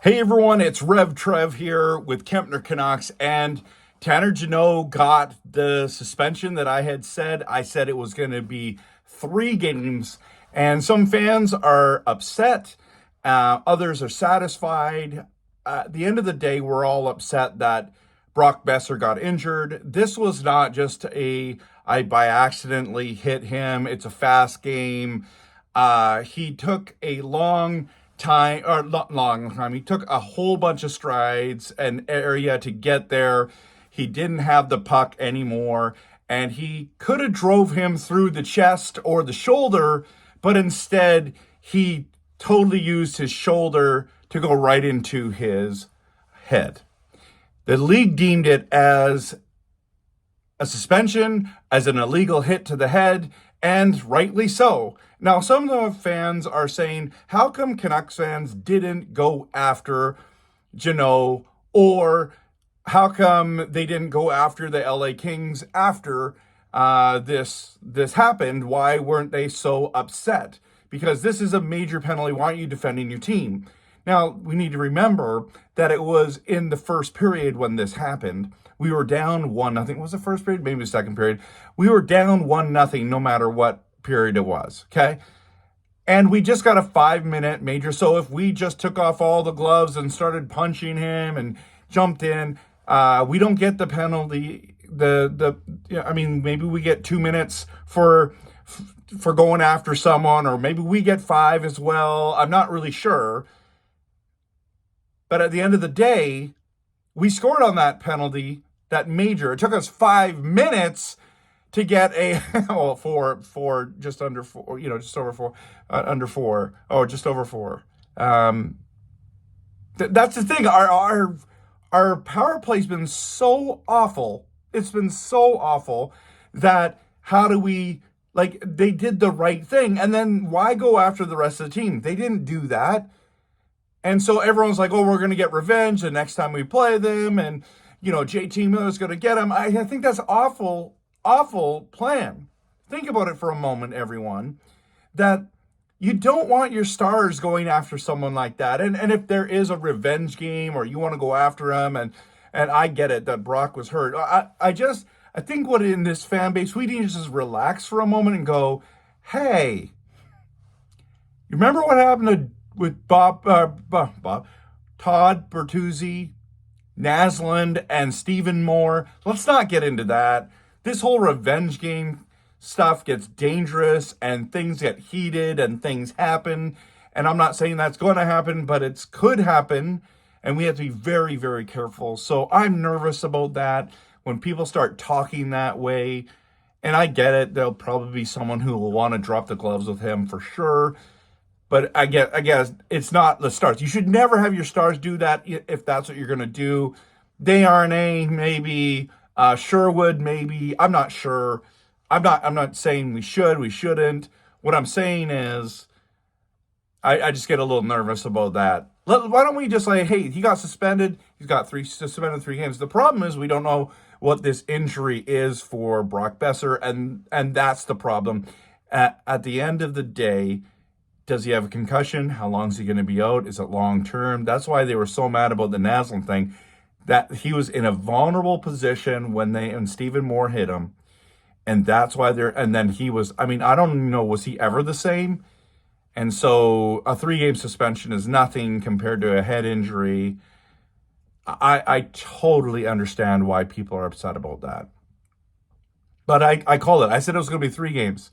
Hey everyone, it's RevTrev here with Kempner Canucks, and Tanner Jeannot got the suspension that I had said. I said it was going to be 3 games, and some fans are upset. Others are satisfied. At the end of the day, we're all upset that Brock Boeser got injured. This was not just I by accidentally hit him. It's a fast game. He took a long time. He took a whole bunch of strides and area to get there. He didn't have the puck anymore, and he could have drove him through the chest or the shoulder, but instead he totally used his shoulder to go right into his head. The league deemed it as a suspension, as an illegal hit to the head, and rightly so. Now, some of the fans are saying, how come Canucks fans didn't go after Jeannot, or how come they didn't go after the LA Kings after this happened? Why weren't they so upset? Because this is a major penalty. Why aren't you defending your team? Now, we need to remember that it was in the first period when this happened. We were down 1-0. Was the first period? Maybe the second period. We were down 1-0 no matter what period it was, okay? And we just got a 5-minute major. So if we just took off all the gloves and started punching him and jumped in, we don't get the penalty. Maybe we get 2 minutes for going after someone, or maybe we get 5 as well. I'm not really sure. But at the end of the day, we scored on that penalty, that major. It took us 5 minutes to get a just under 4, just over 4, under 4, or just over 4. That's the thing. Our power play's been so awful. It's been so awful that how do we, they did the right thing, and then why go after the rest of the team? They didn't do that. And so everyone's like, oh, we're going to get revenge the next time we play them. And, JT Miller's going to get him. I think that's awful plan. Think about it for a moment, everyone, that you don't want your stars going after someone like that. And if there is a revenge game or you want to go after him, and I get it that Brock was hurt. I think what in this fan base, we need to just relax for a moment and go, hey, you remember what happened with Todd Bertuzzi, Naslund, and Stephen Moore? Let's not get into that. This whole revenge game stuff gets dangerous, and things get heated, and things happen. And I'm not saying that's going to happen, but it could happen, and we have to be very, very careful. So I'm nervous about that when people start talking that way. And I get it. There'll probably be someone who will want to drop the gloves with him for sure. But I guess it's not the stars. You should never have your stars do that if that's what you're going to do. Desharnais, maybe. Sherwood, maybe. I'm not sure. I'm not saying we shouldn't. What I'm saying is I just get a little nervous about that. Why don't we just say, hey, he got suspended. He's got suspended 3 games. The problem is we don't know what this injury is for Brock Boeser, and that's the problem. At the end of the day, does he have a concussion? How long is he going to be out? Is it long term? That's why they were so mad about the Naslund thing, that he was in a vulnerable position when Stephen Moore hit him. And that's why and then he was, I don't even know, was he ever the same? And so a 3-game suspension is nothing compared to a head injury. I totally understand why people are upset about that. But I called it. I said it was going to be 3 games.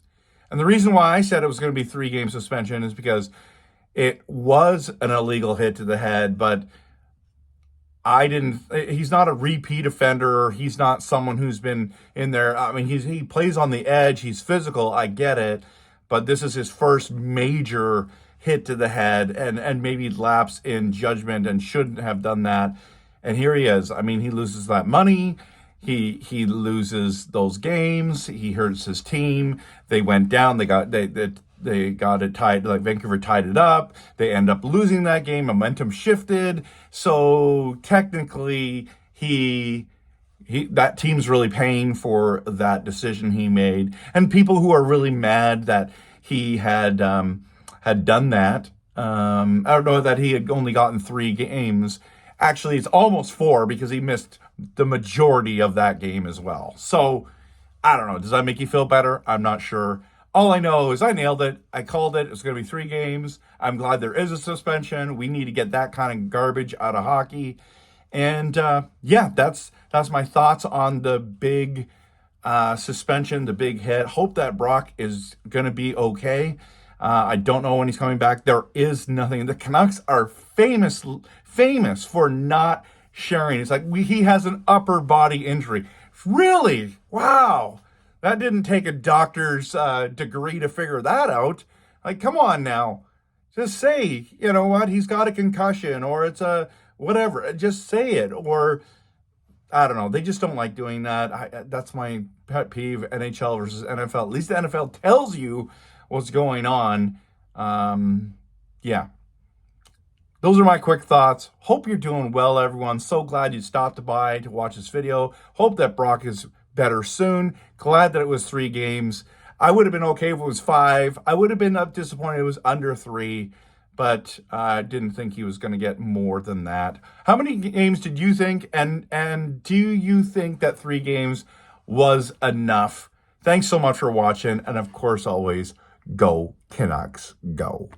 And the reason why I said it was going to be 3-game suspension is because it was an illegal hit to the head, but he's not a repeat offender. He's not someone who's been in there. He plays on the edge. He's physical. I get it. But this is his first major hit to the head, and maybe lapse in judgment and shouldn't have done that. And here he is. He loses that money. He loses those games. He hurts his team. They went down. They got it tied. Vancouver tied it up. They end up losing that game. Momentum shifted. So technically, that team's really paying for that decision he made. And people who are really mad that he had done that I don't know that he had only gotten 3 games. Actually, it's almost 4 because he missed the majority of that game as well. So I don't know. Does that make you feel better? I'm not sure. All I know is I nailed it. I called it. It's going to be 3 games. I'm glad there is a suspension. We need to get that kind of garbage out of hockey. And yeah, that's my thoughts on the big suspension, the big hit. Hope that Brock is going to be okay. I don't know when he's coming back. There is nothing. The Canucks are famous for not sharing. It's like he has an upper body injury. Really? Wow. That didn't take a doctor's degree to figure that out. Like, come on now. Just say, you know what, he's got a concussion or it's a whatever. Just say it. Or, I don't know. They just don't like doing that. That's my pet peeve, NHL versus NFL. At least the NFL tells you what's going on. Yeah. Those are my quick thoughts. Hope you're doing well, everyone. So glad you stopped by to watch this video. Hope that Brock is better soon. Glad that it was 3 games. I would have been okay if it was 5. I would have been disappointed it was under 3, but I didn't think he was going to get more than that. How many games did you think? And do you think that 3 games was enough? Thanks so much for watching. And of course, always, go Canucks, go.